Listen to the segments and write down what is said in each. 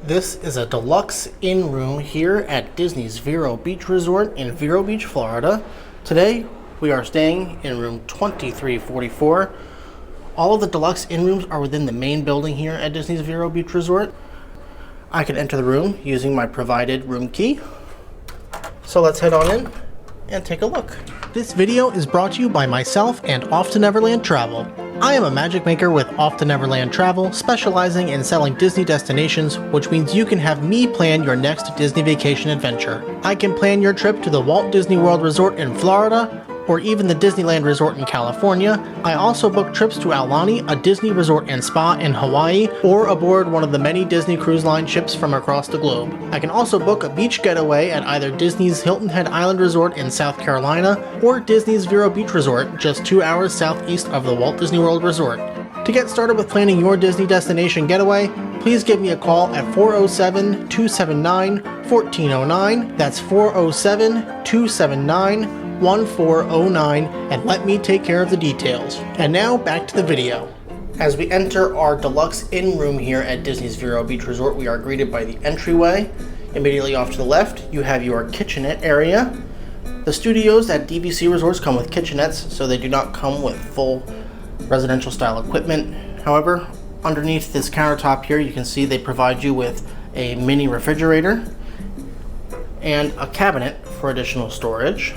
This is a deluxe inn room here at Disney's Vero Beach Resort in Vero Beach, Florida. Today, we are staying in room 2344. All of the deluxe inn rooms are within the main building here at Disney's Vero Beach Resort. I can enter the room using my provided room key. So let's head on in and take a look. This video is brought to you by myself and Off to Neverland Travel. I am a magic maker with Off to Neverland Travel, specializing in selling Disney destinations, which means you can have me plan your next Disney vacation adventure. I can plan your trip to the Walt Disney World Resort in Florida, or even the Disneyland Resort in California. I also book trips to Aulani, a Disney resort and spa in Hawaii, or aboard one of the many Disney Cruise Line ships from across the globe. I can also book a beach getaway at either Disney's Hilton Head Island Resort in South Carolina, or Disney's Vero Beach Resort, just 2 hours southeast of the Walt Disney World Resort. To get started with planning your Disney destination getaway, please give me a call at 407-279-1409. That's 407-279-1409, and let me take care of the details. And now back to the video. As we enter our deluxe inn room here at Disney's Vero Beach Resort, we are greeted by the entryway. Immediately off to the left, you have your kitchenette area. The studios at DVC resorts come with kitchenettes, so they do not come with full residential style equipment. However, underneath this countertop here, you can see they provide you with a mini refrigerator and a cabinet for additional storage.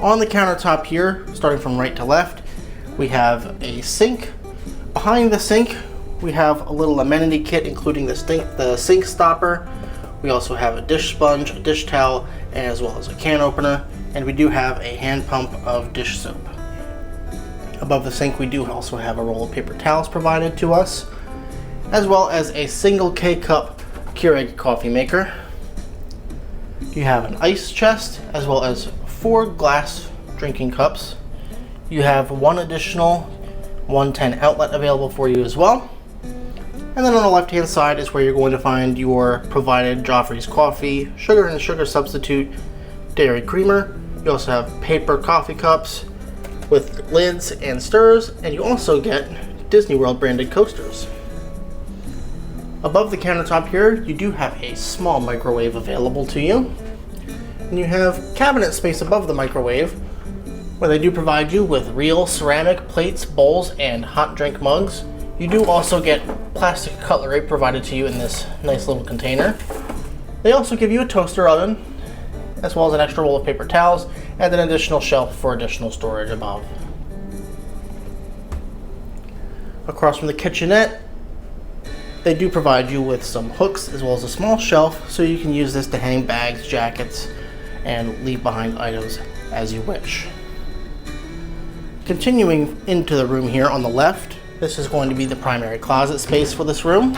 On the countertop here, starting from right to left, we have a sink. Behind the sink, we have a little amenity kit, including the sink stopper. We also have a dish sponge, a dish towel, as well as a can opener, and we do have a hand pump of dish soap. Above the sink, we do also have a roll of paper towels provided to us, as well as a single K-cup Keurig coffee maker. You have an ice chest, as well as 4 glass drinking cups. You have one additional 110 outlet available for you as well. And then on the left hand side is where you're going to find your provided Joffrey's coffee, sugar and sugar substitute, dairy creamer. You also have paper coffee cups with lids and stirs, and you also get Disney World branded coasters. Above the countertop here, you do have a small microwave available to you. And you have cabinet space above the microwave, where they do provide you with real ceramic plates, bowls, and hot drink mugs. You do also get plastic cutlery provided to you in this nice little container. They also give you a toaster oven, as well as an extra roll of paper towels, and an additional shelf for additional storage above. Across from the kitchenette, they do provide you with some hooks, as well as a small shelf, so you can use this to hang bags, jackets, and leave behind items as you wish. Continuing into the room here on the left, this is going to be the primary closet space for this room.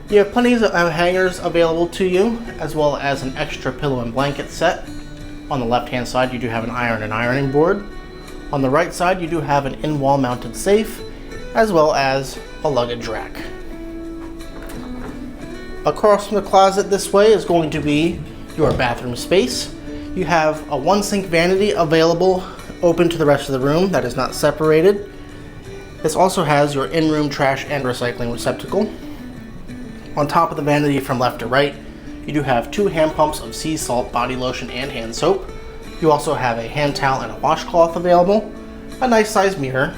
You have plenty of hangers available to you, as well as an extra pillow and blanket set. On the left hand side, you do have an iron and ironing board. On the right side, you do have an in-wall mounted safe, as well as a luggage rack. Across from the closet this way is going to be your bathroom space. You have a 1 sink vanity available open to the rest of the room that is not separated. This also has your in-room trash and recycling receptacle. On top of the vanity from left to right, you do have 2 hand pumps of sea salt body lotion and hand soap. You also have a hand towel and a washcloth available, a nice sized mirror.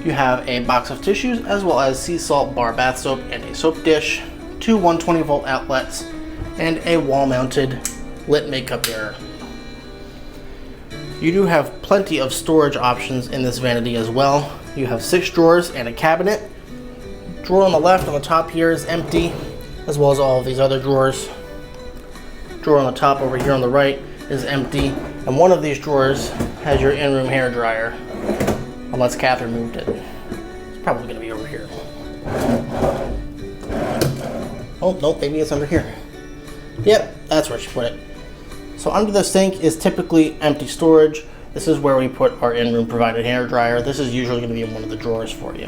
You have a box of tissues, as well as sea salt bar bath soap and a soap dish, 2 120 volt outlets, and a wall mounted lit makeup mirror. You do have plenty of storage options in this vanity as well. You have 6 drawers and a cabinet. Drawer on the left on the top here is empty, as well as all of these other drawers. Drawer on the top over here on the right is empty, and one of these drawers has your in-room hair dryer, unless Catherine moved it. It's probably going to be over here. Oh, nope, maybe it's under here. Yep, that's where she put it. So under the sink is typically empty storage. This is where we put our in-room provided hair dryer. This is usually going to be in one of the drawers for you.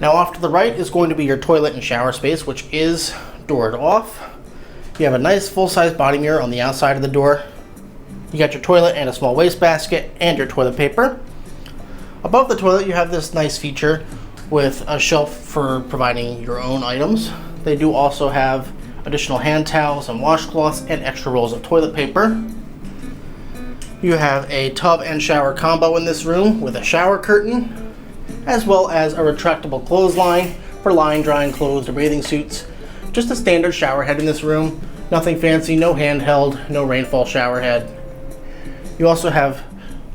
Now off to the right is going to be your toilet and shower space, which is doored off. You have a nice full-size body mirror on the outside of the door. You got your toilet and a small wastebasket and your toilet paper. Above the toilet, you have this nice feature with a shelf for providing your own items. They do also have additional hand towels and washcloths and extra rolls of toilet paper. You have a tub and shower combo in this room with a shower curtain, as well as a retractable clothesline for line drying clothes or bathing suits. Just a standard shower head in this room. Nothing fancy, no handheld, no rainfall shower head. You also have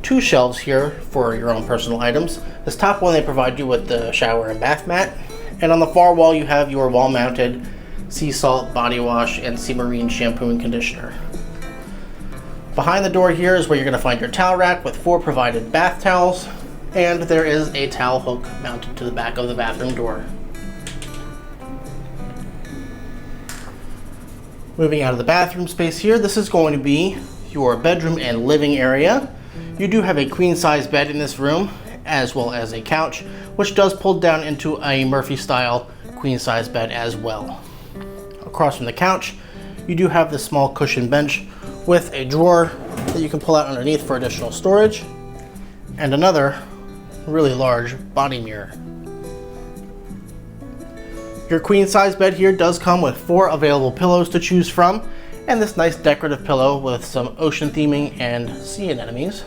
2 shelves here for your own personal items. This top one, they provide you with the shower and bath mat. And on the far wall, you have your wall-mounted sea salt, body wash, and sea marine shampoo and conditioner. Behind the door here is where you're going to find your towel rack with 4 provided bath towels. And there is a towel hook mounted to the back of the bathroom door. Moving out of the bathroom space here, this is going to be your bedroom and living area. You do have a queen size bed in this room, as well as a couch, which does pull down into a Murphy style queen size bed as well. Across from the couch, you do have this small cushion bench with a drawer that you can pull out underneath for additional storage, and another really large body mirror. Your queen size bed here does come with 4 available pillows to choose from, and this nice decorative pillow with some ocean theming and sea anemones.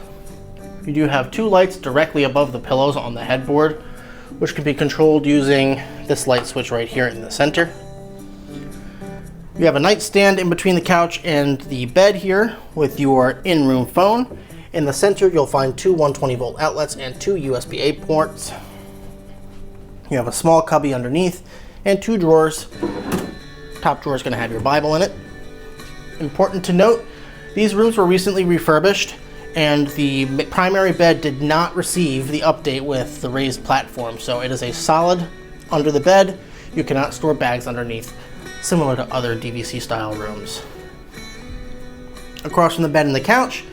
You do have 2 lights directly above the pillows on the headboard, which can be controlled using this light switch right here in the center. You have a nightstand in between the couch and the bed here with your in-room phone. In the center, you'll find 2 120-volt outlets and 2 USB-A ports. You have a small cubby underneath and 2 drawers. Top drawer is going to have your Bible in it. Important to note, these rooms were recently refurbished, and the primary bed did not receive the update with the raised platform, so it is a solid under the bed. You cannot store bags underneath, similar to other DVC style rooms. Across from the bed and the couch,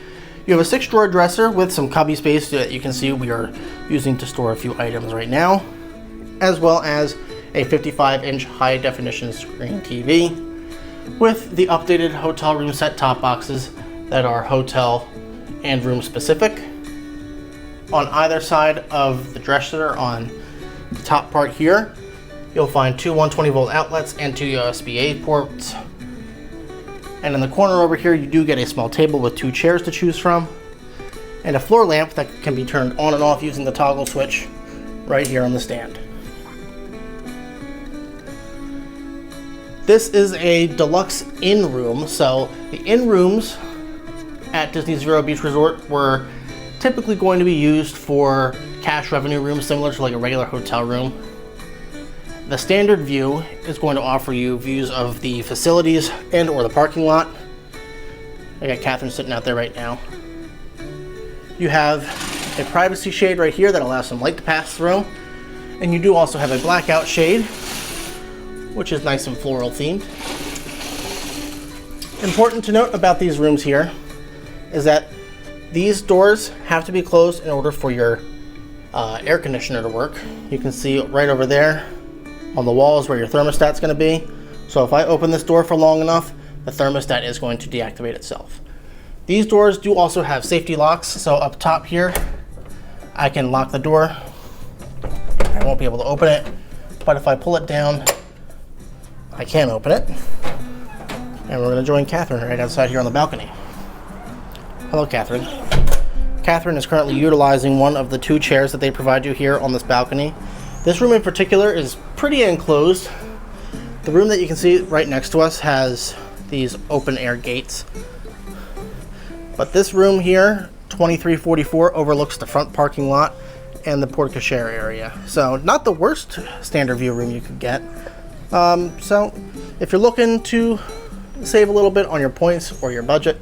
you have a 6-drawer dresser with some cubby space that you can see we are using to store a few items right now, as well as a 55-inch high-definition screen TV with the updated hotel room set-top boxes that are hotel and room specific. On either side of the dresser on the top part here, you'll find 2 120-volt outlets and 2 USB-A ports. And in the corner over here, you do get a small table with 2 chairs to choose from, and a floor lamp that can be turned on and off using the toggle switch right here on the stand. This is a Deluxe Inn Room, so the Inn Rooms at Disney's Vero Beach Resort were typically going to be used for cash revenue rooms similar to like a regular hotel room. The standard view is going to offer you views of the facilities and or the parking lot. I got Catherine sitting out there right now. You have a privacy shade right here that allows some light to pass through, and you do also have a blackout shade, which is nice and floral themed. Important to note about these rooms here is that these doors have to be closed in order for your air conditioner to work. You can see right over there on the wall is where your thermostat's going to be. So if I open this door for long enough, the thermostat is going to deactivate itself. These doors do also have safety locks, so up top here I can lock the door. I won't be able to open it, but if I pull it down, I can open it. And we're going to join Catherine right outside here on the balcony. Hello, Catherine. Catherine is currently utilizing one of the 2 chairs that they provide you here on this balcony. This room in particular is pretty enclosed. The room that you can see right next to us has these open air gates. But this room here, 2344, overlooks the front parking lot and the porte cochere area. So not the worst standard view room you could get. So if you're looking to save a little bit on your points or your budget,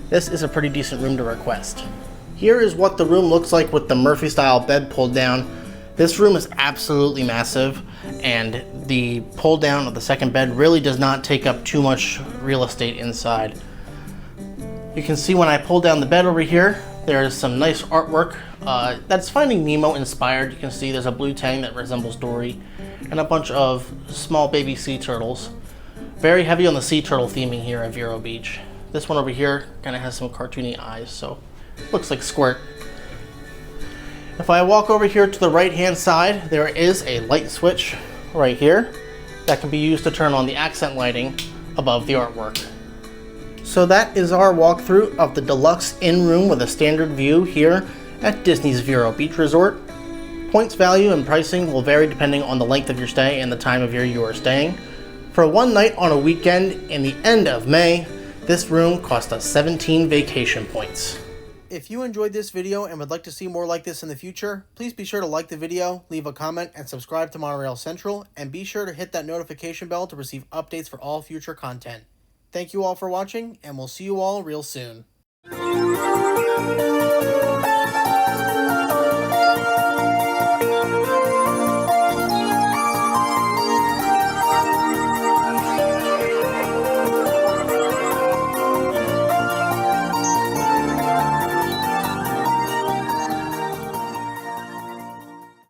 this is a pretty decent room to request. Here is what the room looks like with the Murphy style bed pulled down. This room is absolutely massive, and the pull down of the second bed really does not take up too much real estate inside. You can see when I pull down the bed over here, there's some nice artwork that's Finding Nemo inspired. You can see there's a blue tang that resembles Dory and a bunch of small baby sea turtles. Very heavy on the sea turtle theming here at Vero Beach. This one over here kind of has some cartoony eyes, so looks like Squirt. If I walk over here to the right hand side, there is a light switch right here that can be used to turn on the accent lighting above the artwork. So that is our walkthrough of the Deluxe Inn Room with a standard view here at Disney's Vero Beach Resort. Points value and pricing will vary depending on the length of your stay and the time of year you are staying. For one night on a weekend in the end of May, this room cost us 17 vacation points. If you enjoyed this video and would like to see more like this in the future, please be sure to like the video, leave a comment, and subscribe to Monorail Central, and be sure to hit that notification bell to receive updates for all future content. Thank you all for watching, and we'll see you all real soon.